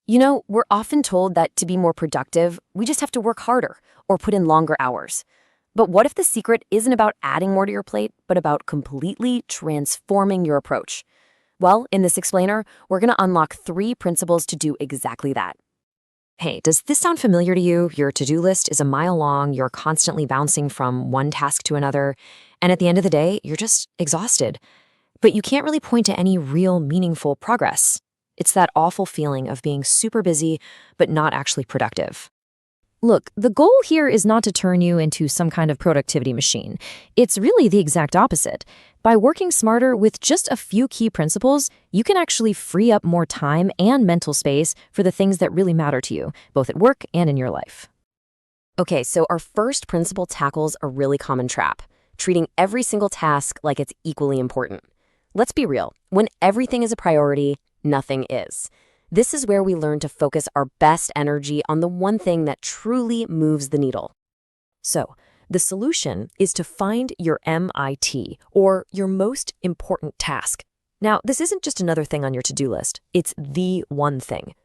You know, we're often told that to be more productive, we just have to work harder or put in longer hours. But what if the secret isn't about adding more to your plate, but about completely transforming your approach? Well, in this explainer, we're going to unlock 3 principles to do exactly that. Hey, does this sound familiar to you? Your to-do list is a mile long, you're constantly bouncing from one task to another, and at the end of the day, you're just exhausted. But you can't really point to any real meaningful progress. It's that awful feeling of being super busy, but not actually productive. Look, the goal here is not to turn you into some kind of productivity machine. It's really the exact opposite. By working smarter with just a few key principles, you can actually free up more time and mental space for the things that really matter to you, both at work and in your life. Okay, so our first principle tackles a really common trap, treating every single task like it's equally important. Let's be real, when everything is a priority, nothing is. This is where we learn to focus our best energy on the one thing that truly moves the needle. So, the solution is to find your MIT, or your most important task. Now, this isn't just another thing on your to-do list, it's the one thing.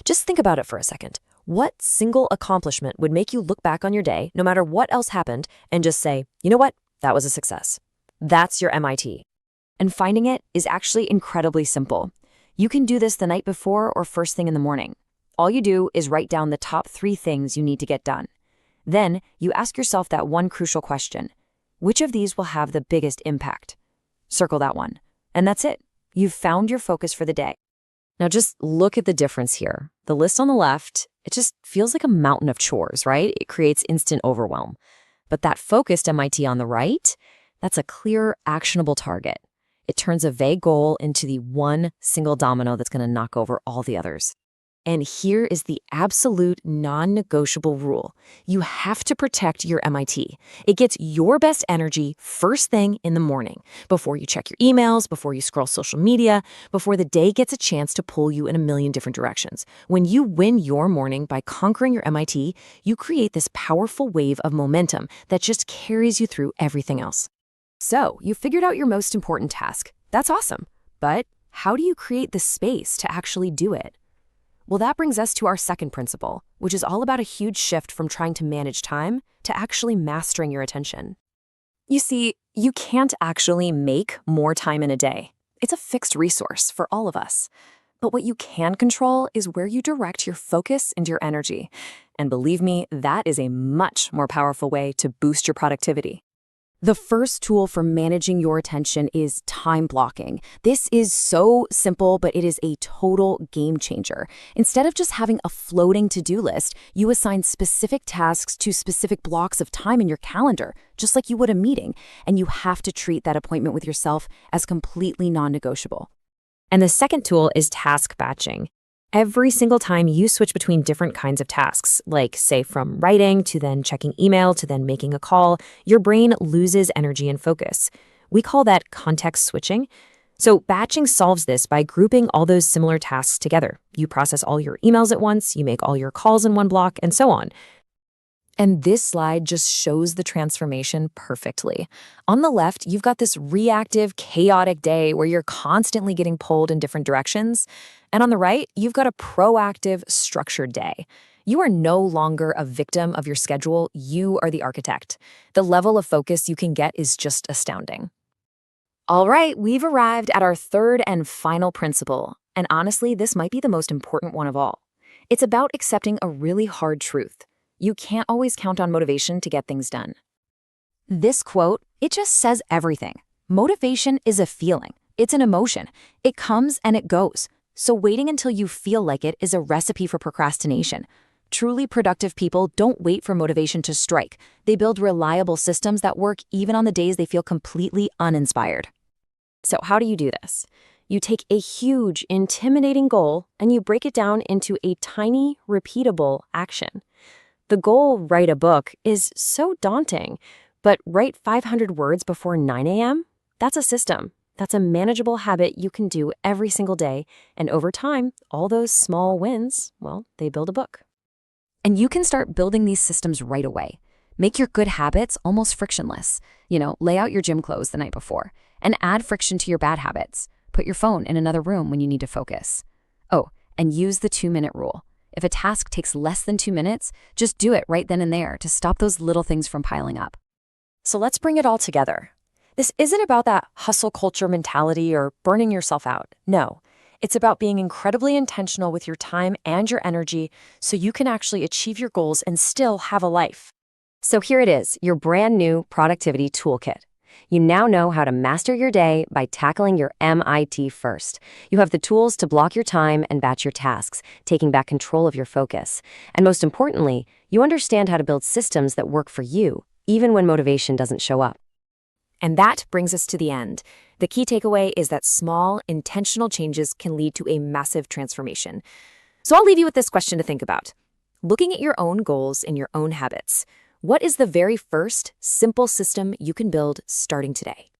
Just think about it for a second. What single accomplishment would make you look back on your day, no matter what else happened, and just say, you know what, that was a success. That's your MIT. And finding it is actually incredibly simple. You can do this the night before or first thing in the morning. All you do is write down the top 3 things you need to get done. Then you ask yourself that one crucial question. Which of these will have the biggest impact? Circle that one. And that's it. You've found your focus for the day. Now just look at the difference here. The list on the left, it just feels like a mountain of chores, right? It creates instant overwhelm. But that focused MIT on the right, that's a clear, actionable target. It turns a vague goal into the one single domino that's going to knock over all the others. And here is the absolute non-negotiable rule. You have to protect your MIT. It gets your best energy first thing in the morning, before you check your emails, before you scroll social media, before the day gets a chance to pull you in a million different directions. When you win your morning by conquering your MIT, you create this powerful wave of momentum that just carries you through everything else. So, you figured out your most important task. That's awesome. But how do you create the space to actually do it? Well, that brings us to our second principle, which is all about a huge shift from trying to manage time to actually mastering your attention. You see, you can't actually make more time in a day. It's a fixed resource for all of us. But what you can control is where you direct your focus and your energy. And believe me, that is a much more powerful way to boost your productivity. The first tool for managing your attention is time blocking. This is so simple, but it is a total game changer. Instead of just having a floating to-do list, you assign specific tasks to specific blocks of time in your calendar, just like you would a meeting, and you have to treat that appointment with yourself as completely non-negotiable. And the second tool is task batching. Every single time you switch between different kinds of tasks, like say from writing to then checking email to then making a call, your brain loses energy and focus. We call that context switching. So batching solves this by grouping all those similar tasks together. You process all your emails at once, you make all your calls in one block, and so on. And this slide just shows the transformation perfectly. On the left, you've got this reactive, chaotic day where you're constantly getting pulled in different directions. And on the right, you've got a proactive, structured day. You are no longer a victim of your schedule, you are the architect. The level of focus you can get is just astounding. All right, we've arrived at our third and final principle. And honestly, this might be the most important one of all. It's about accepting a really hard truth. You can't always count on motivation to get things done. This quote, it just says everything. Motivation is a feeling. It's an emotion. It comes and it goes. So waiting until you feel like it is a recipe for procrastination. Truly productive people don't wait for motivation to strike. They build reliable systems that work even on the days they feel completely uninspired. So how do you do this? You take a huge, intimidating goal and you break it down into a tiny, repeatable action. The goal, write a book, is so daunting, but write 500 words before 9 a.m.? That's a system. That's a manageable habit you can do every single day, and over time, all those small wins, well, they build a book. And you can start building these systems right away. Make your good habits almost frictionless. Lay out your gym clothes the night before, and add friction to your bad habits. Put your phone in another room when you need to focus. Oh, And use the 2-minute rule. If a task takes less than 2 minutes, just do it right then and there to stop those little things from piling up. So let's bring it all together. This isn't about that hustle culture mentality or burning yourself out. No, it's about being incredibly intentional with your time and your energy so you can actually achieve your goals and still have a life. So here it is, your brand new productivity toolkit. You now know how to master your day by tackling your MIT first. You have the tools to block your time and batch your tasks, taking back control of your focus. And most importantly, you understand how to build systems that work for you, even when motivation doesn't show up. And that brings us to the end. The key takeaway is that small, intentional changes can lead to a massive transformation. So I'll leave you with this question to think about. Looking at your own goals and your own habits, what is the very first simple system you can build starting today?